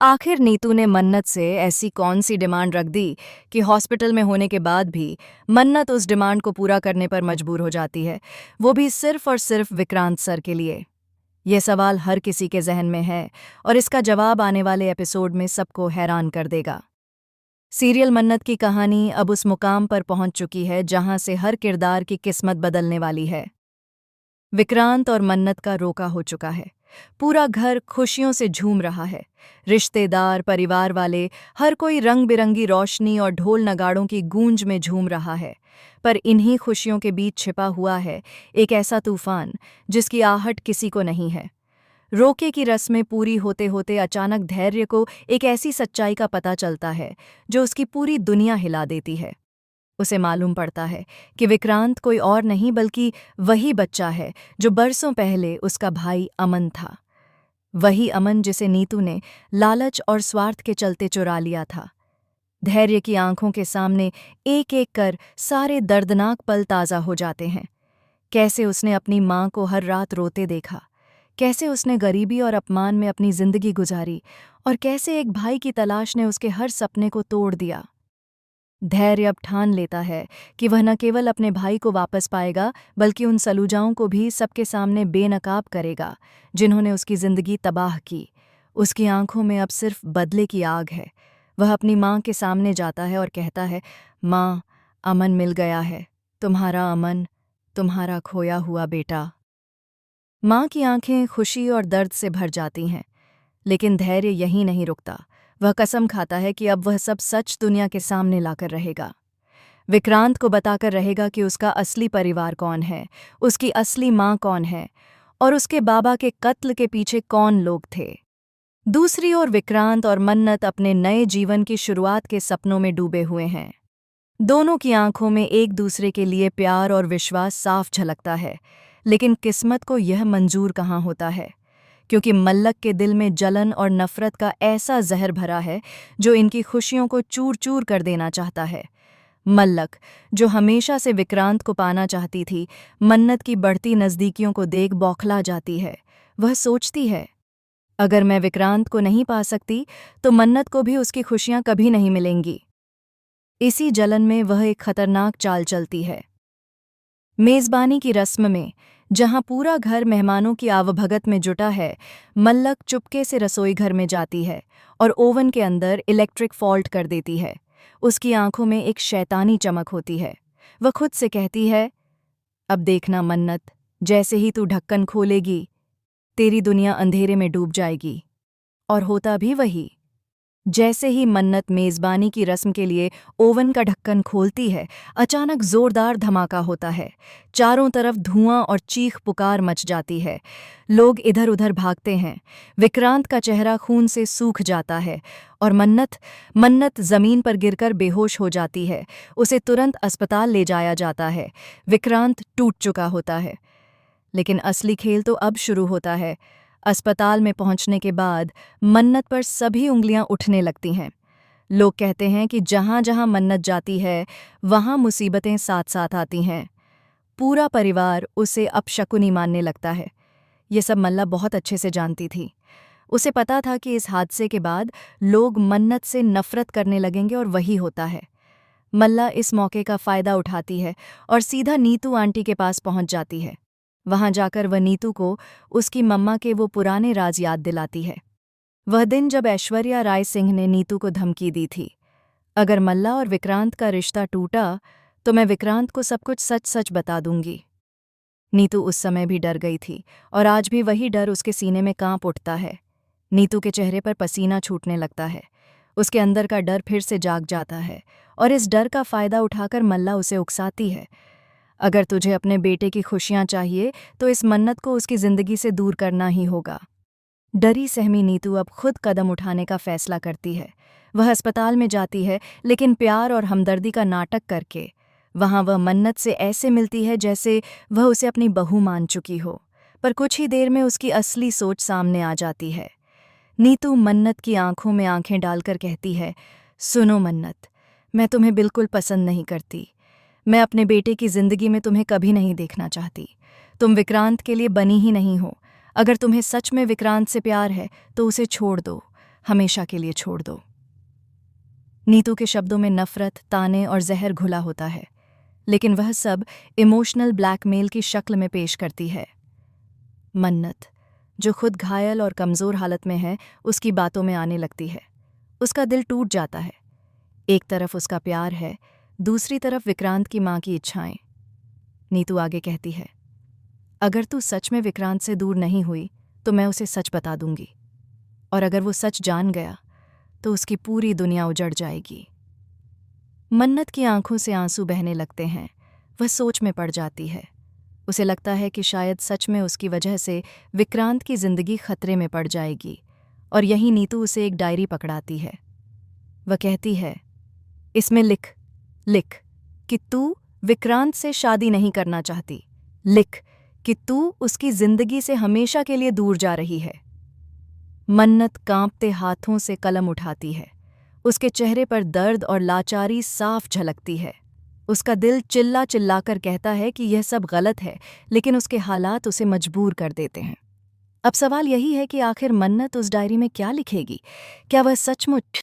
आखिर नीतू ने मन्नत से ऐसी कौन सी डिमांड रख दी कि हॉस्पिटल में होने के बाद भी मन्नत उस डिमांड को पूरा करने पर मजबूर हो जाती है, वो भी सिर्फ और सिर्फ विक्रांत सर के लिए। ये सवाल हर किसी के जहन में है और इसका जवाब आने वाले एपिसोड में सबको हैरान कर देगा। सीरियल मन्नत की कहानी अब उस मुकाम पर पहुंच चुकी है जहां से हर किरदार की किस्मत बदलने वाली है। विक्रांत और मन्नत का रोका हो चुका है। पूरा घर खुशियों से झूम रहा है। रिश्तेदार, परिवार वाले, हर कोई रंग बिरंगी रोशनी और ढोल नगाड़ों की गूंज में झूम रहा है। पर इन्हीं खुशियों के बीच छिपा हुआ है एक ऐसा तूफान जिसकी आहट किसी को नहीं है। रोके की रस्में पूरी होते होते अचानक धैर्य को एक ऐसी सच्चाई का पता चलता है जो उसकी पूरी दुनिया हिला देती है। उसे मालूम पड़ता है कि विक्रांत कोई और नहीं बल्कि वही बच्चा है जो बरसों पहले उसका भाई अमन था। वही अमन जिसे नीतू ने लालच और स्वार्थ के चलते चुरा लिया था। धैर्य की आंखों के सामने एक एक कर सारे दर्दनाक पल ताज़ा हो जाते हैं। कैसे उसने अपनी माँ को हर रात रोते देखा, कैसे उसने गरीबी और अपमान में अपनी जिंदगी गुजारी, और कैसे एक भाई की तलाश ने उसके हर सपने को तोड़ दिया। धैर्य अब ठान लेता है कि वह न केवल अपने भाई को वापस पाएगा बल्कि उन सलूजाओं को भी सबके सामने बेनकाब करेगा जिन्होंने उसकी जिंदगी तबाह की। उसकी आंखों में अब सिर्फ बदले की आग है। वह अपनी माँ के सामने जाता है और कहता है, माँ, अमन मिल गया है, तुम्हारा अमन, तुम्हारा खोया हुआ बेटा। माँ की आंखें खुशी और दर्द से भर जाती हैं, लेकिन धैर्य यहीं नहीं रुकता। वह कसम खाता है कि अब वह सब सच दुनिया के सामने लाकर रहेगा। विक्रांत को बताकर रहेगा कि उसका असली परिवार कौन है, उसकी असली माँ कौन है और उसके बाबा के कत्ल के पीछे कौन लोग थे। दूसरी ओर विक्रांत और मन्नत अपने नए जीवन की शुरुआत के सपनों में डूबे हुए हैं। दोनों की आंखों में एक दूसरे के लिए प्यार और विश्वास साफ झलकता है, लेकिन किस्मत को यह मंजूर कहाँ होता है, क्योंकि मल्लक के दिल में जलन और नफरत का ऐसा जहर भरा है जो इनकी खुशियों को चूर चूर कर देना चाहता है। मल्लक, जो हमेशा से विक्रांत को पाना चाहती थी, मन्नत की बढ़ती नज़दीकियों को देख बौखला जाती है। वह सोचती है, अगर मैं विक्रांत को नहीं पा सकती तो मन्नत को भी उसकी खुशियां कभी नहीं मिलेंगी। इसी जलन में वह एक खतरनाक चाल चलती है। मेज़बानी की रस्म में, जहां पूरा घर मेहमानों की आवभगत में जुटा है, मल्लक चुपके से रसोई घर में जाती है और ओवन के अंदर इलेक्ट्रिक फॉल्ट कर देती है। उसकी आंखों में एक शैतानी चमक होती है। वह खुद से कहती है, अब देखना मन्नत, जैसे ही तू ढक्कन खोलेगी तेरी दुनिया अंधेरे में डूब जाएगी। और होता भी वही। जैसे ही मन्नत मेज़बानी की रस्म के लिए ओवन का ढक्कन खोलती है, अचानक जोरदार धमाका होता है। चारों तरफ धुआं और चीख पुकार मच जाती है। लोग इधर उधर भागते हैं। विक्रांत का चेहरा खून से सूख जाता है और मन्नत जमीन पर गिरकर बेहोश हो जाती है। उसे तुरंत अस्पताल ले जाया जाता है। विक्रांत टूट चुका होता है, लेकिन असली खेल तो अब शुरू होता है। अस्पताल में पहुंचने के बाद मन्नत पर सभी उंगलियां उठने लगती हैं। लोग कहते हैं कि जहां जहां मन्नत जाती है वहां मुसीबतें साथ साथ आती हैं। पूरा परिवार उसे अपशकुनी मानने लगता है। ये सब मल्ला बहुत अच्छे से जानती थी। उसे पता था कि इस हादसे के बाद लोग मन्नत से नफरत करने लगेंगे और वही होता है। मल्ला इस मौके का फ़ायदा उठाती है और सीधा नीतू आंटी के पास पहुंच जाती है। वहां जाकर वह नीतू को उसकी मम्मा के वो पुराने राज याद दिलाती है। वह दिन जब ऐश्वर्या राय सिंह ने नीतू को धमकी दी थी, अगर मल्ला और विक्रांत का रिश्ता टूटा तो मैं विक्रांत को सब कुछ सच सच बता दूंगी। नीतू उस समय भी डर गई थी और आज भी वही डर उसके सीने में कांप उठता है। नीतू के चेहरे पर पसीना छूटने लगता है। उसके अंदर का डर फिर से जाग जाता है और इस डर का फ़ायदा उठाकर मल्ला उसे उकसाती है। अगर तुझे अपने बेटे की खुशियां चाहिए तो इस मन्नत को उसकी जिंदगी से दूर करना ही होगा। डरी सहमी नीतू अब खुद कदम उठाने का फैसला करती है। वह अस्पताल में जाती है, लेकिन प्यार और हमदर्दी का नाटक करके वहां वह मन्नत से ऐसे मिलती है जैसे वह उसे अपनी बहू मान चुकी हो। पर कुछ ही देर में उसकी असली सोच सामने आ जाती है। नीतू मन्नत की आंखों में आंखें डालकर कहती है, सुनो मन्नत, मैं तुम्हें बिल्कुल पसंद नहीं करती। मैं अपने बेटे की जिंदगी में तुम्हें कभी नहीं देखना चाहती। तुम विक्रांत के लिए बनी ही नहीं हो। अगर तुम्हें सच में विक्रांत से प्यार है तो उसे छोड़ दो। हमेशा के लिए छोड़ दो। नीतू के शब्दों में नफरत, ताने और जहर घुला होता है, लेकिन वह सब इमोशनल ब्लैकमेल की शक्ल में पेश करती है। मन्नत, जो खुद घायल और कमज़ोर हालत में है, उसकी बातों में आने लगती है। उसका दिल टूट जाता है। एक तरफ उसका प्यार है, दूसरी तरफ विक्रांत की माँ की इच्छाएं। नीतू आगे कहती है, अगर तू सच में विक्रांत से दूर नहीं हुई तो मैं उसे सच बता दूंगी, और अगर वो सच जान गया तो उसकी पूरी दुनिया उजड़ जाएगी। मन्नत की आंखों से आंसू बहने लगते हैं। वह सोच में पड़ जाती है। उसे लगता है कि शायद सच में उसकी वजह से विक्रांत की जिंदगी खतरे में पड़ जाएगी, और यहीं नीतू उसे एक डायरी पकड़ाती है। वह कहती है, इसमें लिख लिख कि तू विक्रांत से शादी नहीं करना चाहती। लिख कि तू उसकी जिंदगी से हमेशा के लिए दूर जा रही है। मन्नत कांपते हाथों से कलम उठाती है। उसके चेहरे पर दर्द और लाचारी साफ झलकती है। उसका दिल चिल्ला चिल्लाकर कहता है कि यह सब गलत है, लेकिन उसके हालात उसे मजबूर कर देते हैं। अब सवाल यही है कि आखिर मन्नत उस डायरी में क्या लिखेगी? क्या वह सचमुच